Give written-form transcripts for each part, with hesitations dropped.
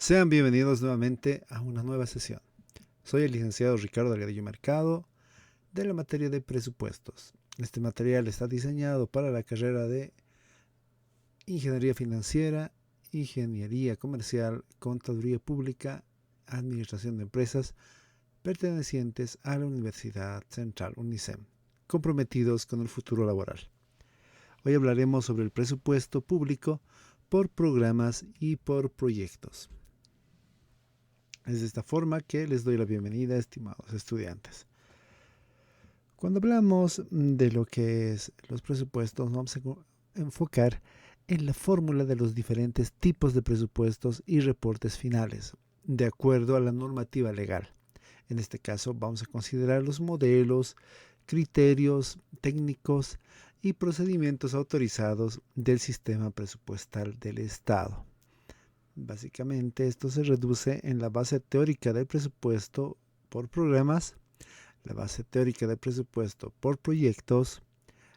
Sean bienvenidos nuevamente a una nueva sesión. Soy el licenciado Ricardo Delgadillo Mercado de la materia de presupuestos. Este material está diseñado para la carrera de Ingeniería Financiera, Ingeniería Comercial, Contaduría Pública, Administración de Empresas, pertenecientes a la Universidad Central UNICEM, comprometidos con el futuro laboral. Hoy hablaremos sobre el presupuesto público por programas y por proyectos. Es de esta forma que les doy la bienvenida, estimados estudiantes. Cuando hablamos de lo que es los presupuestos, vamos a enfocar en la fórmula de los diferentes tipos de presupuestos y reportes finales, de acuerdo a la normativa legal. En este caso, vamos a considerar los modelos, criterios técnicos y procedimientos autorizados del sistema presupuestal del Estado. Básicamente, esto se reduce en la base teórica del presupuesto por programas, la base teórica del presupuesto por proyectos,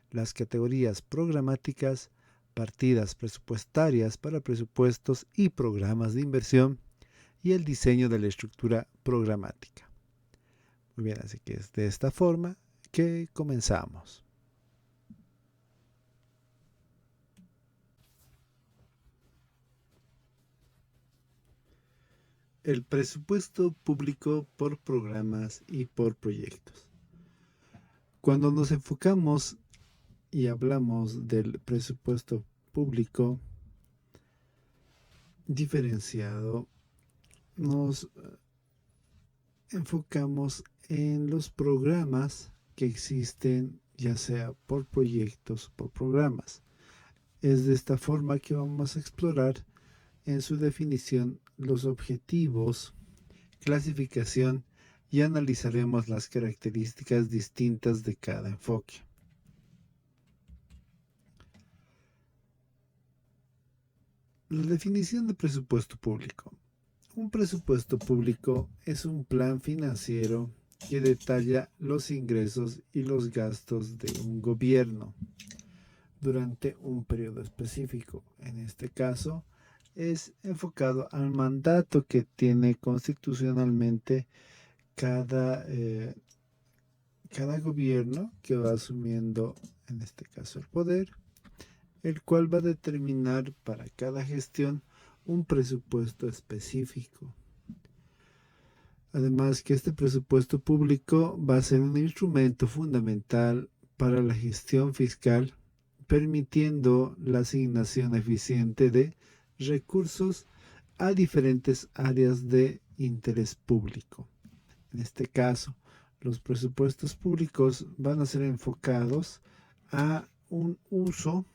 las categorías programáticas, partidas presupuestarias para presupuestos y programas de inversión y el diseño de la estructura programática. Muy bien, así que es de esta forma que comenzamos. El presupuesto público por programas y por proyectos. Cuando nos enfocamos y hablamos del presupuesto público diferenciado, nos enfocamos en los programas que existen, ya sea por proyectos o por programas. Es de esta forma que vamos a explorar en su definición los objetivos, clasificación y analizaremos las características distintas de cada enfoque. La definición de presupuesto público. Un presupuesto público es un plan financiero que detalla los ingresos y los gastos de un gobierno durante un periodo específico. En este caso, es enfocado al mandato que tiene constitucionalmente cada gobierno que va asumiendo, en este caso, el poder, el cual va a determinar para cada gestión un presupuesto específico. Además que este presupuesto público va a ser un instrumento fundamental para la gestión fiscal, permitiendo la asignación eficiente de recursos a diferentes áreas de interés público. En este caso, los presupuestos públicos van a ser enfocados a un uso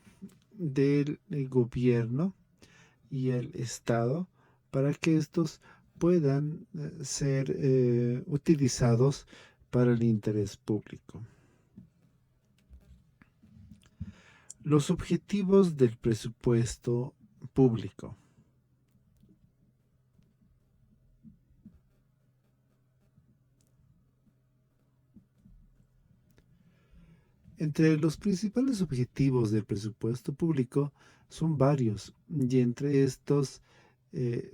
del gobierno y el Estado para que estos puedan ser utilizados para el interés público. Los objetivos del presupuesto público. Entre los principales objetivos del presupuesto público son varios, y entre estos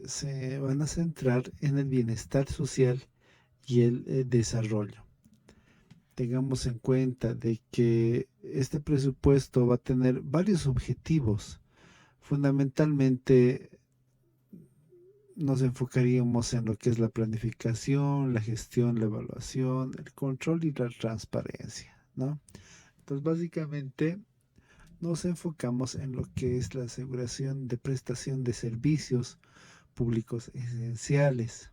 se van a centrar en el bienestar social y el desarrollo. Tengamos en cuenta de que este presupuesto va a tener varios objetivos. Fundamentalmente nos enfocaríamos en lo que es la planificación, la gestión, la evaluación, el control y la transparencia, ¿no? Entonces, básicamente, nos enfocamos en lo que es la aseguración de prestación de servicios públicos esenciales,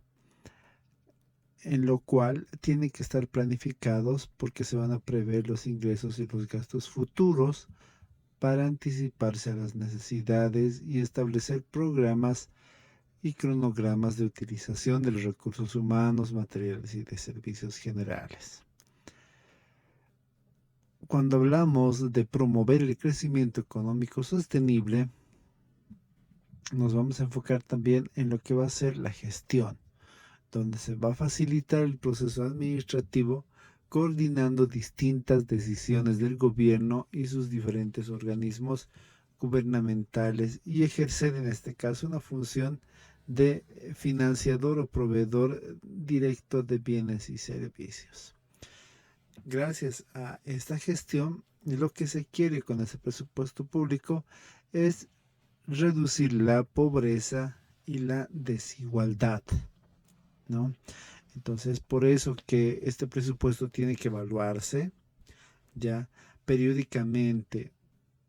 en lo cual tienen que estar planificados porque se van a prever los ingresos y los gastos futuros para anticiparse a las necesidades y establecer programas y cronogramas de utilización de los recursos humanos, materiales y de servicios generales. Cuando hablamos de promover el crecimiento económico sostenible, nos vamos a enfocar también en lo que va a ser la gestión, donde se va a facilitar el proceso administrativo coordinando distintas decisiones del gobierno y sus diferentes organismos gubernamentales y ejercer en este caso una función de financiador o proveedor directo de bienes y servicios. Gracias a esta gestión, lo que se quiere con ese presupuesto público es reducir la pobreza y la desigualdad, ¿no? Entonces, por eso que este presupuesto tiene que evaluarse ya periódicamente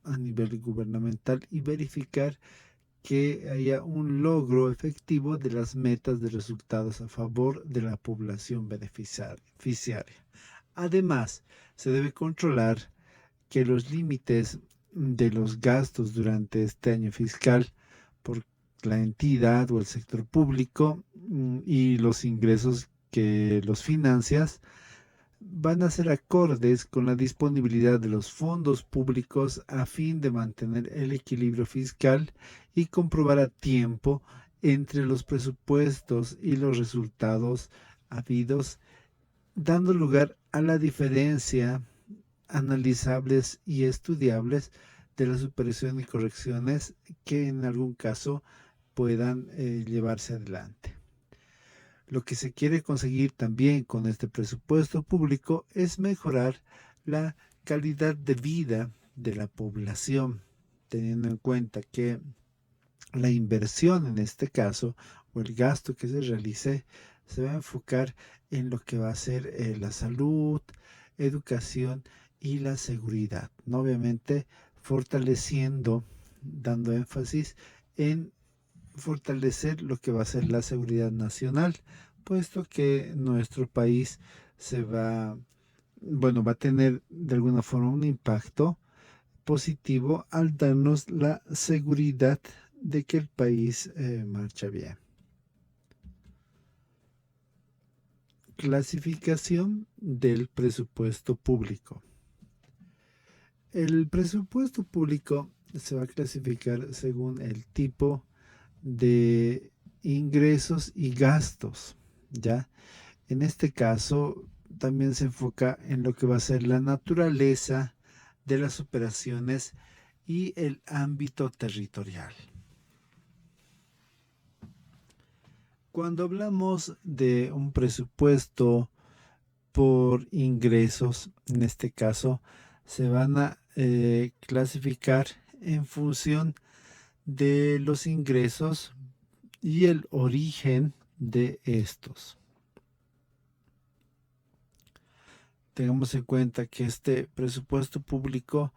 a nivel gubernamental y verificar que haya un logro efectivo de las metas de resultados a favor de la población beneficiaria. Además, se debe controlar que los límites de los gastos durante este año fiscal por la entidad o el sector público y los ingresos que los financias van a ser acordes con la disponibilidad de los fondos públicos a fin de mantener el equilibrio fiscal y comprobar a tiempo entre los presupuestos y los resultados habidos, dando lugar a la diferencia analizables y estudiables de la superación y correcciones que en algún caso puedan llevarse adelante. Lo que se quiere conseguir también con este presupuesto público es mejorar la calidad de vida de la población, teniendo en cuenta que la inversión en este caso o el gasto que se realice se va a enfocar en lo que va a ser la salud, educación y la seguridad, ¿no? Obviamente fortaleciendo, dando énfasis en fortalecer lo que va a ser la seguridad nacional, puesto que nuestro país va a tener de alguna forma un impacto positivo al darnos la seguridad de que el país marcha bien. Clasificación del presupuesto público. El presupuesto público se va a clasificar según el tipo de ingresos y gastos, ¿ya? En este caso, también se enfoca en lo que va a ser la naturaleza de las operaciones y el ámbito territorial. Cuando hablamos de un presupuesto por ingresos, en este caso, se van a clasificar en función de los ingresos y el origen de estos. Tengamos en cuenta que este presupuesto público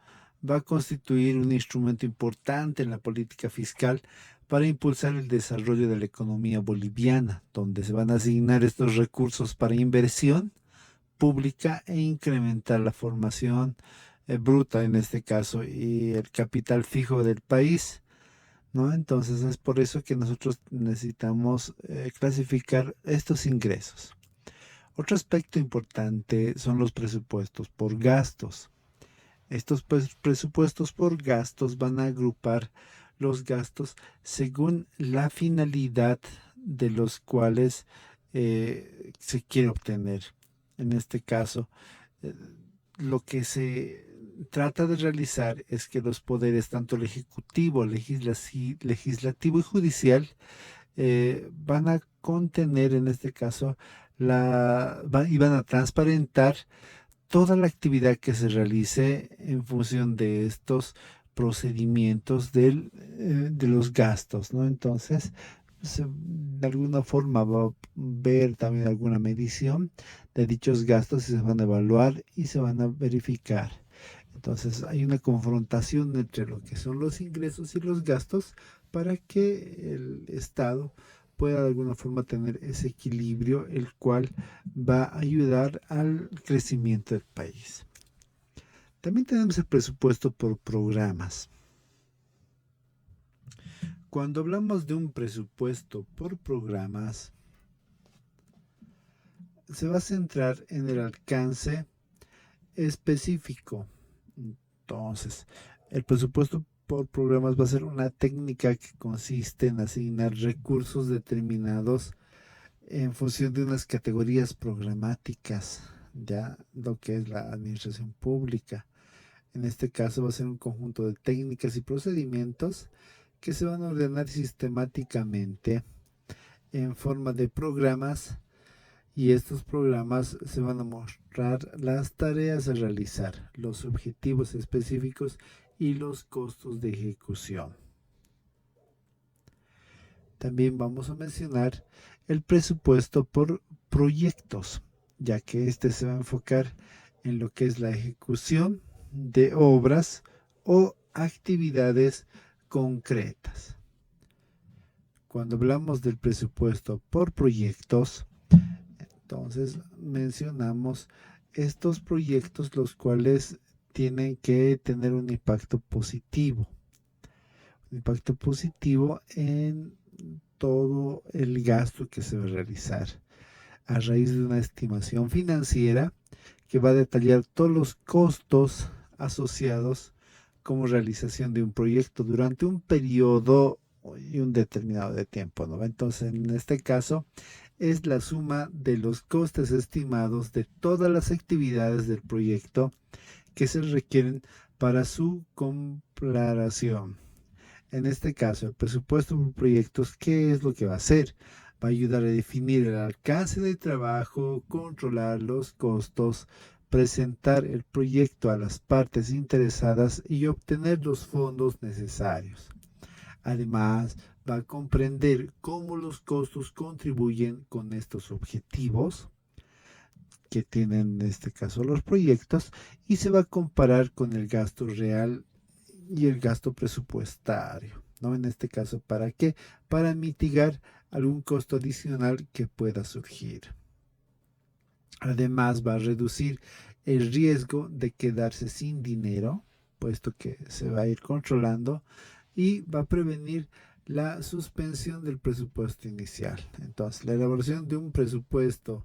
va a constituir un instrumento importante en la política fiscal para impulsar el desarrollo de la economía boliviana, donde se van a asignar estos recursos para inversión pública e incrementar la formación bruta en este caso y el capital fijo del país, ¿no? Entonces es por eso que nosotros necesitamos clasificar estos ingresos. Otro aspecto importante son los presupuestos por gastos. Estos presupuestos por gastos van a agrupar los gastos según la finalidad de los cuales se quiere obtener. En este caso, lo que se trata de realizar es que los poderes, tanto el ejecutivo, legislativo y judicial, van a contener en este caso y van a transparentar toda la actividad que se realice en función de estos procedimientos de los gastos, ¿no? Entonces, de alguna forma va a ver también alguna medición de dichos gastos y se van a evaluar y se van a verificar. Entonces, hay una confrontación entre lo que son los ingresos y los gastos para que el Estado pueda de alguna forma tener ese equilibrio, el cual va a ayudar al crecimiento del país. También tenemos el presupuesto por programas. Cuando hablamos de un presupuesto por programas, se va a centrar en el alcance específico. Entonces, el presupuesto por programas va a ser una técnica que consiste en asignar recursos determinados en función de unas categorías programáticas, ya lo que es la administración pública. En este caso va a ser un conjunto de técnicas y procedimientos que se van a ordenar sistemáticamente en forma de programas, y estos programas se van a mostrar las tareas a realizar, los objetivos específicos y los costos de ejecución. También vamos a mencionar el presupuesto por proyectos, ya que este se va a enfocar en lo que es la ejecución de obras o actividades concretas. Cuando hablamos del presupuesto por proyectos, entonces mencionamos estos proyectos los cuales tienen que tener un impacto positivo. Un impacto positivo en todo el gasto que se va a realizar a raíz de una estimación financiera que va a detallar todos los costos asociados como realización de un proyecto durante un periodo y un determinado de tiempo, ¿no? Entonces, en este caso, es la suma de los costes estimados de todas las actividades del proyecto que se requieren para su comparación. En este caso, el presupuesto por proyectos, ¿qué es lo que va a hacer? Va a ayudar a definir el alcance del trabajo, controlar los costos, presentar el proyecto a las partes interesadas y obtener los fondos necesarios. Además, va a comprender cómo los costos contribuyen con estos objetivos que tienen en este caso los proyectos, y se va a comparar con el gasto real y el gasto presupuestario, ¿no? En este caso, ¿para qué? Para mitigar algún costo adicional que pueda surgir. Además, va a reducir el riesgo de quedarse sin dinero, puesto que se va a ir controlando, y va a prevenir la suspensión del presupuesto inicial. Entonces, la elaboración de un presupuesto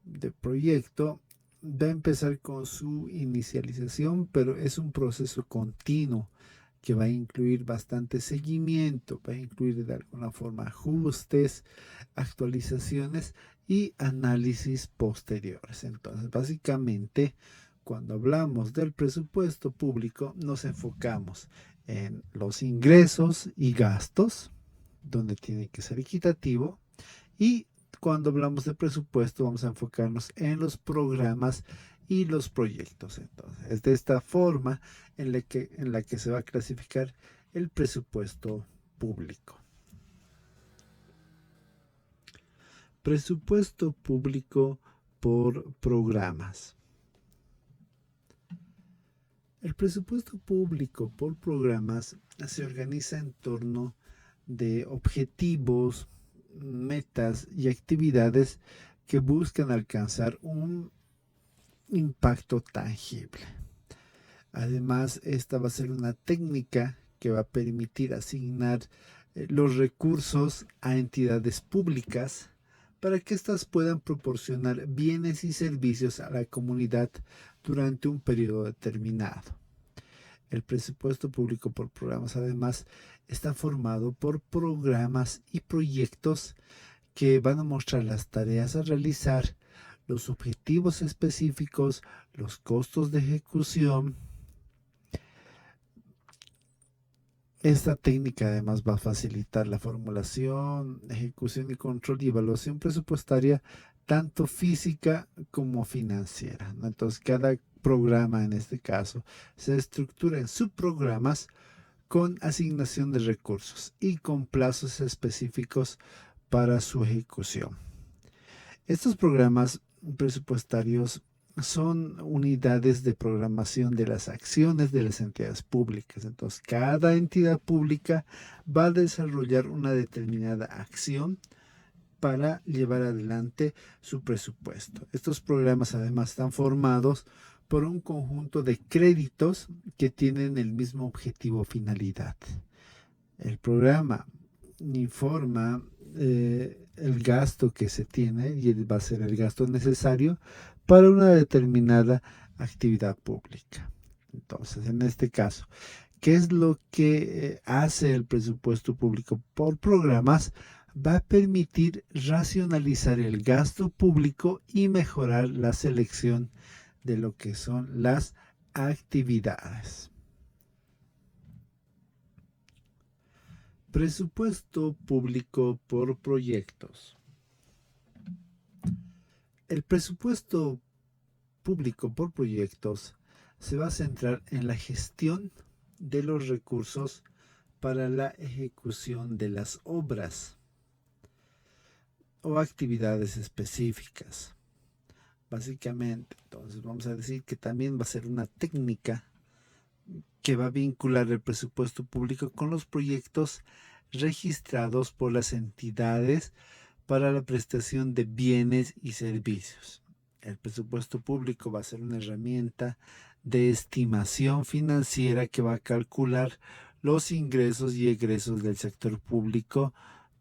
de proyecto va a empezar con su inicialización, pero es un proceso continuo que va a incluir bastante seguimiento, va a incluir de alguna forma ajustes, actualizaciones y análisis posteriores. Entonces, básicamente, cuando hablamos del presupuesto público, nos enfocamos en los ingresos y gastos, donde tiene que ser equitativo, y cuando hablamos de presupuesto vamos a enfocarnos en los programas y los proyectos. Entonces, es de esta forma en la que se va a clasificar el presupuesto público. Presupuesto público por programas. El presupuesto público por programas se organiza en torno de objetivos, metas y actividades que buscan alcanzar un impacto tangible. Además, esta va a ser una técnica que va a permitir asignar los recursos a entidades públicas para que éstas puedan proporcionar bienes y servicios a la comunidad durante un periodo determinado. El presupuesto público por programas, además, está formado por programas y proyectos que van a mostrar las tareas a realizar, los objetivos específicos, los costos de ejecución. Esta técnica además va a facilitar la formulación, ejecución y control y evaluación presupuestaria, tanto física como financiera, ¿no? Entonces, cada programa en este caso se estructura en subprogramas con asignación de recursos y con plazos específicos para su ejecución. Estos programas presupuestarios son unidades de programación de las acciones de las entidades públicas. Entonces, cada entidad pública va a desarrollar una determinada acción para llevar adelante su presupuesto. Estos programas además están formados por un conjunto de créditos que tienen el mismo objetivo o finalidad. El programa informa el gasto que se tiene y va a ser el gasto necesario para una determinada actividad pública. Entonces, en este caso, ¿qué es lo que hace el presupuesto público por programas? Va a permitir racionalizar el gasto público y mejorar la selección de lo que son las actividades. Presupuesto público por proyectos. El presupuesto público por proyectos se va a centrar en la gestión de los recursos para la ejecución de las obras o actividades específicas. Básicamente, entonces vamos a decir que también va a ser una técnica que va a vincular el presupuesto público con los proyectos registrados por las entidades para la prestación de bienes y servicios. El presupuesto público va a ser una herramienta de estimación financiera que va a calcular los ingresos y egresos del sector público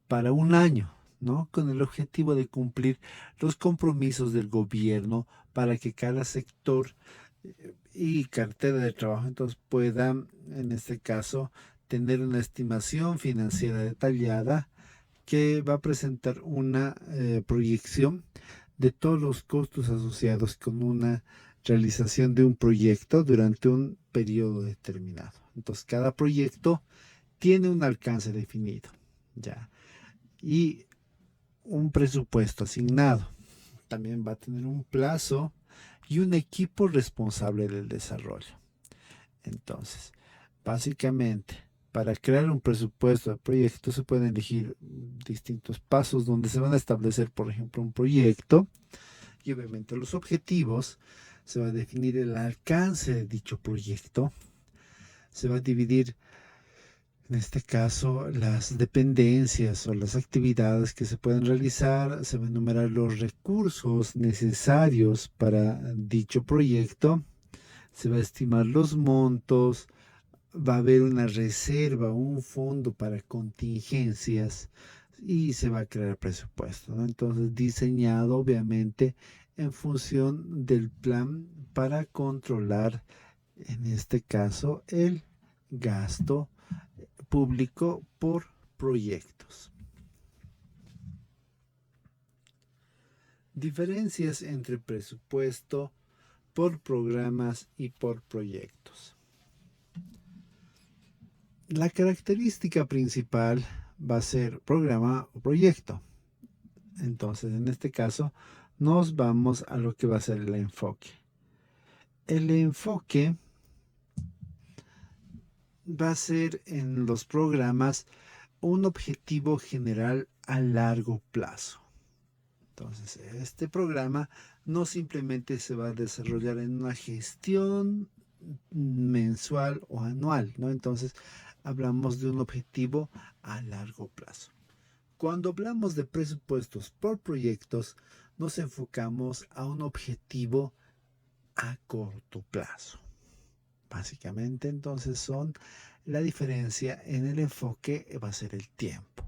para un año, ¿no? Con el objetivo de cumplir los compromisos del gobierno para que cada sector y cartera de trabajo entonces pueda, en este caso, tener una estimación financiera detallada que va a presentar una proyección de todos los costos asociados con una realización de un proyecto durante un periodo determinado. Entonces, cada proyecto tiene un alcance definido, ¿ya? Y un presupuesto asignado. También va a tener un plazo y un equipo responsable del desarrollo. Entonces, básicamente, para crear un presupuesto de proyecto se pueden elegir distintos pasos donde se van a establecer, por ejemplo, un proyecto y obviamente los objetivos. Se va a definir el alcance de dicho proyecto. Se va a dividir, en este caso, las dependencias o las actividades que se pueden realizar. Se va a enumerar los recursos necesarios para dicho proyecto. Se va a estimar los montos. Va a haber una reserva, un fondo para contingencias y se va a crear presupuesto, ¿no? Entonces, diseñado obviamente en función del plan para controlar, en este caso, el gasto público por proyectos. Diferencias entre presupuesto por programas y por proyectos. La característica principal va a ser programa o proyecto. Entonces, en este caso, nos vamos a lo que va a ser el enfoque. El enfoque va a ser en los programas un objetivo general a largo plazo. Entonces, este programa no simplemente se va a desarrollar en una gestión mensual o anual, ¿no? Entonces, hablamos de un objetivo a largo plazo. Cuando hablamos de presupuestos por proyectos, nos enfocamos a un objetivo a corto plazo. Básicamente, entonces, son la diferencia en el enfoque va a ser el tiempo.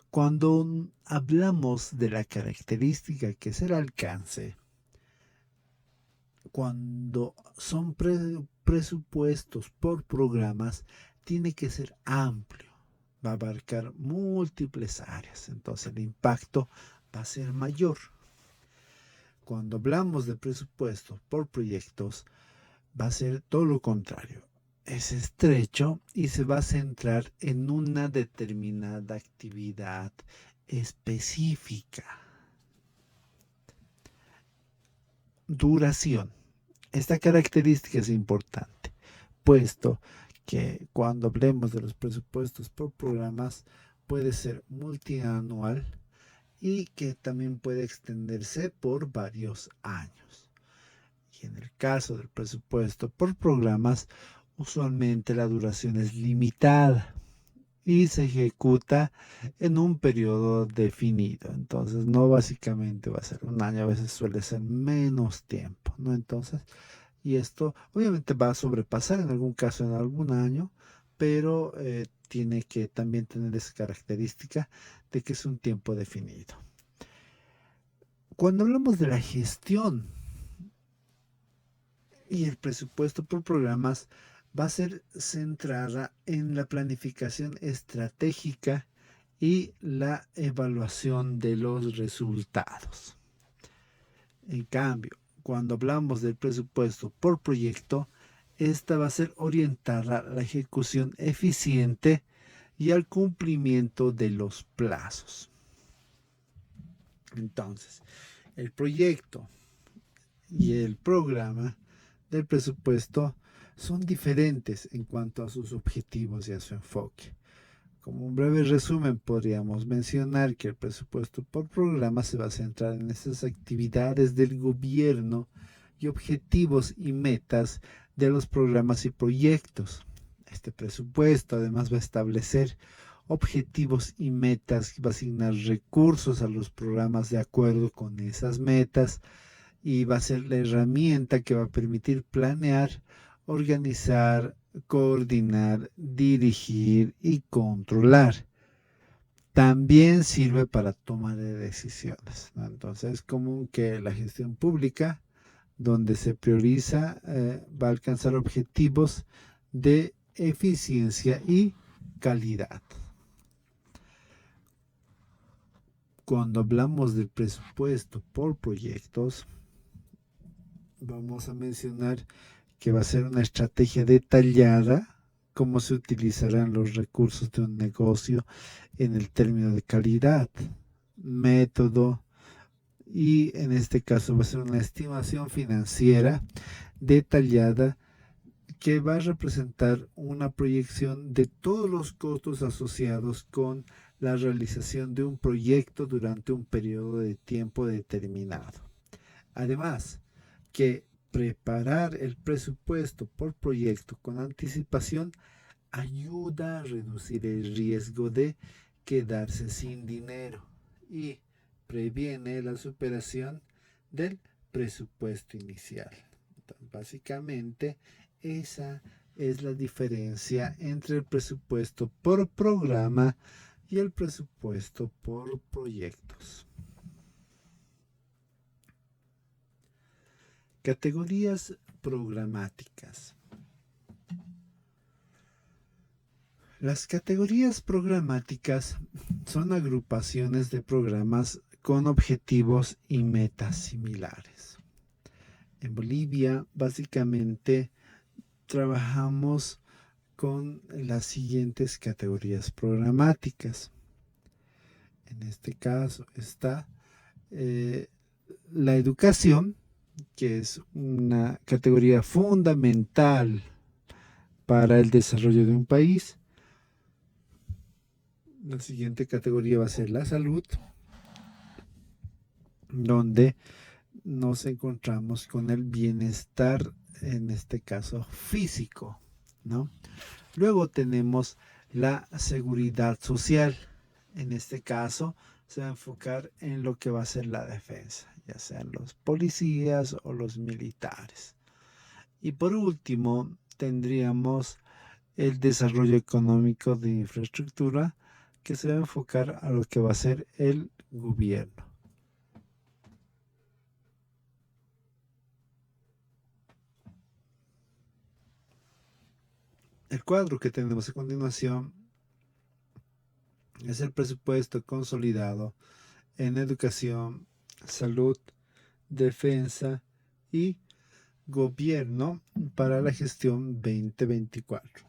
Cuando hablamos de la característica que es el alcance, cuando son presupuestos por programas, tiene que ser amplio, va a abarcar múltiples áreas, entonces el impacto va a ser mayor. Cuando hablamos de presupuestos por proyectos, va a ser todo lo contrario. Es estrecho y se va a centrar en una determinada actividad específica. Duración. Esta característica es importante, puesto que cuando hablemos de los presupuestos por programas puede ser multianual y que también puede extenderse por varios años. Y en el caso del presupuesto por programas, usualmente la duración es limitada y se ejecuta en un periodo definido. Entonces, no básicamente va a ser un año, a veces suele ser menos tiempo, ¿no? Entonces, y esto obviamente va a sobrepasar en algún caso en algún año, pero tiene que también tener esa característica de que es un tiempo definido. Cuando hablamos de la gestión y el presupuesto por programas, va a ser centrada en la planificación estratégica y la evaluación de los resultados. En cambio, cuando hablamos del presupuesto por proyecto, esta va a ser orientada a la ejecución eficiente y al cumplimiento de los plazos. Entonces, el proyecto y el programa del presupuesto son diferentes en cuanto a sus objetivos y a su enfoque. Como un breve resumen, podríamos mencionar que el presupuesto por programa se va a centrar en esas actividades del gobierno y objetivos y metas de los programas y proyectos. Este presupuesto además va a establecer objetivos y metas, va a asignar recursos a los programas de acuerdo con esas metas y va a ser la herramienta que va a permitir planear, organizar, coordinar, dirigir y controlar. También sirve para toma de decisiones, ¿no? Entonces es común que la gestión pública, donde se prioriza, va a alcanzar objetivos de eficiencia y calidad. Cuando hablamos del presupuesto por proyectos, vamos a mencionar que va a ser una estrategia detallada cómo se utilizarán los recursos de un negocio en el término de calidad, método y en este caso va a ser una estimación financiera detallada que va a representar una proyección de todos los costos asociados con la realización de un proyecto durante un periodo de tiempo determinado. Además, que preparar el presupuesto por proyecto con anticipación ayuda a reducir el riesgo de quedarse sin dinero y previene la superación del presupuesto inicial. Entonces, básicamente, esa es la diferencia entre el presupuesto por programa y el presupuesto por proyectos. Categorías programáticas. Las categorías programáticas son agrupaciones de programas con objetivos y metas similares. En Bolivia, básicamente, trabajamos con las siguientes categorías programáticas. En este caso está la educación, que es una categoría fundamental para el desarrollo de un país. La siguiente categoría va a ser la salud, donde nos encontramos con el bienestar, en este caso físico, ¿no? Luego tenemos la seguridad social. En este caso se va a enfocar en lo que va a ser la defensa, ya sean los policías o los militares. Y por último, tendríamos el desarrollo económico de infraestructura, que se va a enfocar a lo que va a ser el gobierno. El cuadro que tenemos a continuación es el presupuesto consolidado en educación, salud, defensa y gobierno para la gestión 2024.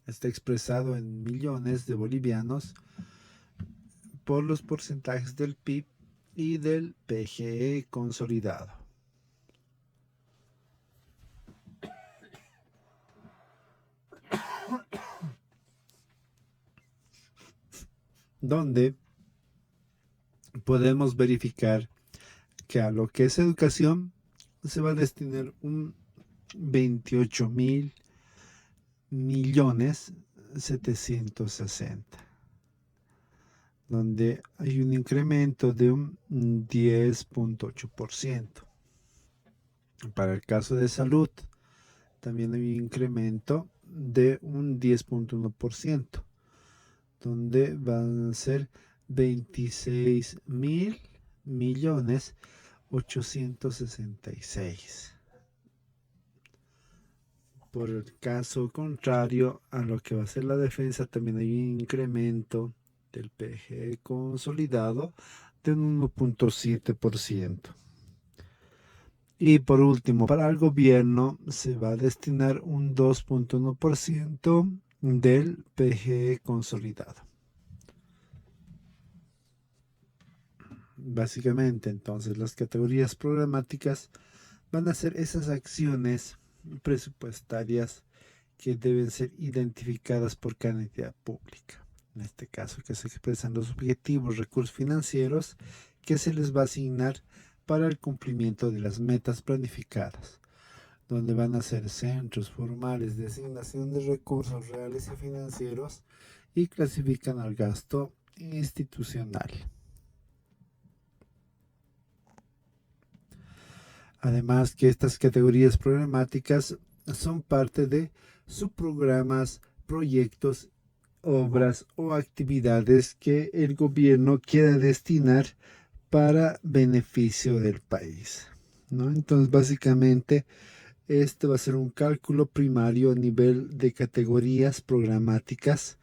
Está expresado en millones de bolivianos por los porcentajes del PIB y del PGE consolidado. Donde podemos verificar que a lo que es educación se va a destinar un 28.760.000, donde hay un incremento de un 10.8%. Para el caso de salud, también hay un incremento de un 10.1%, donde van a ser 26.866. Por el caso contrario a lo que va a ser la defensa, también hay un incremento del PG consolidado de un 1.7%. Y por último, para el gobierno se va a destinar un 2,1% del PGE consolidado. Básicamente, entonces, las categorías programáticas van a ser esas acciones presupuestarias que deben ser identificadas por cada entidad pública. En este caso, que se expresan los objetivos, recursos financieros que se les va a asignar para el cumplimiento de las metas planificadas, donde van a ser centros formales de asignación de recursos reales y financieros y clasifican al gasto institucional. Además que estas categorías programáticas son parte de subprogramas, proyectos, obras o actividades que el gobierno quiera destinar para beneficio del país, ¿no? Entonces, básicamente, este va a ser un cálculo primario a nivel de categorías programáticas,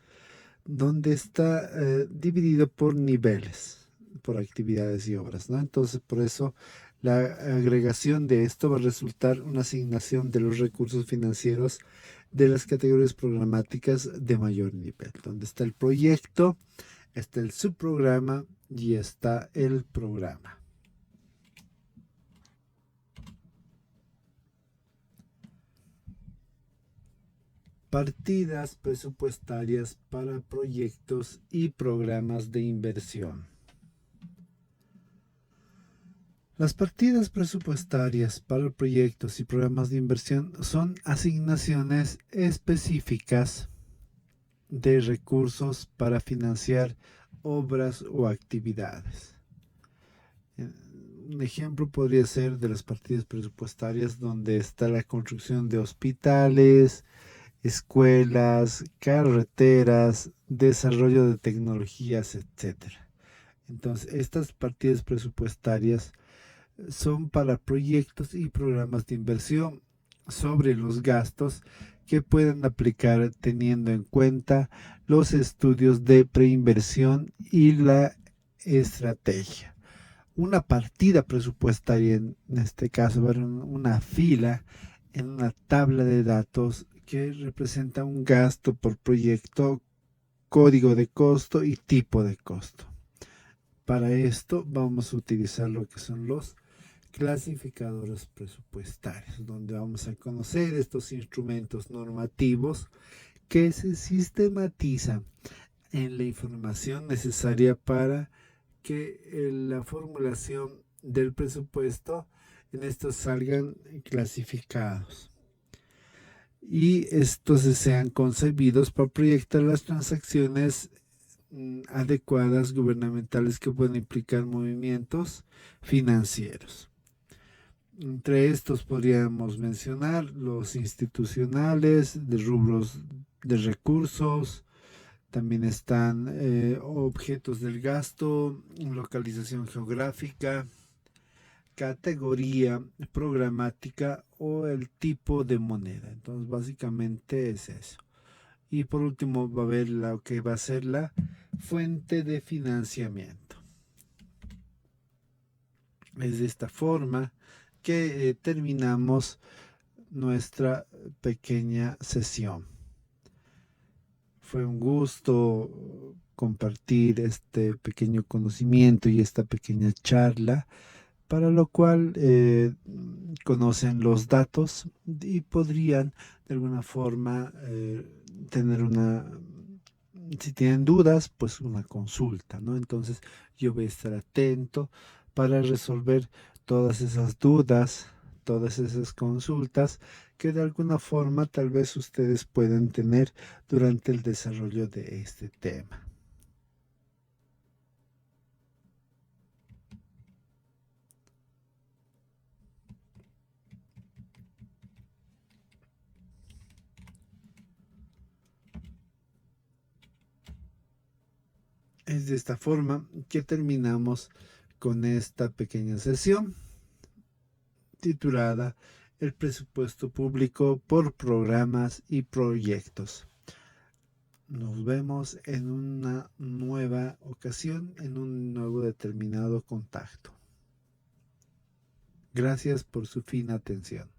donde está dividido por niveles, por actividades y obras, ¿no? Entonces, por eso la agregación de esto va a resultar una asignación de los recursos financieros de las categorías programáticas de mayor nivel, donde está el proyecto, está el subprograma y está el programa. Partidas presupuestarias para proyectos y programas de inversión. Las partidas presupuestarias para proyectos y programas de inversión son asignaciones específicas de recursos para financiar obras o actividades. Un ejemplo podría ser de las partidas presupuestarias donde está la construcción de hospitales, escuelas, carreteras, desarrollo de tecnologías, etcétera. Entonces, estas partidas presupuestarias son para proyectos y programas de inversión sobre los gastos que pueden aplicar teniendo en cuenta los estudios de preinversión y la estrategia. Una partida presupuestaria, en este caso, una fila en una tabla de datos que representa un gasto por proyecto, código de costo y tipo de costo. Para esto vamos a utilizar lo que son los clasificadores presupuestarios, donde vamos a conocer estos instrumentos normativos que se sistematizan en la información necesaria para que la formulación del presupuesto en estos salgan clasificados y estos sean concebidos para proyectar las transacciones adecuadas gubernamentales que pueden implicar movimientos financieros. Entre estos podríamos mencionar los institucionales, de rubros de recursos, también están objetos del gasto, localización geográfica, categoría programática o el tipo de moneda. Entonces, básicamente es eso. Y por último, va a ver lo que va a ser la fuente de financiamiento. Es de esta forma que terminamos nuestra pequeña sesión. Fue un gusto compartir este pequeño conocimiento y esta pequeña charla, para lo cual conocen los datos y podrían de alguna forma tener si tienen dudas, pues una consulta, ¿no? Entonces yo voy a estar atento para resolver todas esas dudas, todas esas consultas que de alguna forma tal vez ustedes puedan tener durante el desarrollo de este tema. Es de esta forma que terminamos con esta pequeña sesión titulada El presupuesto público por programas y proyectos. Nos vemos en una nueva ocasión, en un nuevo determinado contacto. Gracias por su fina atención.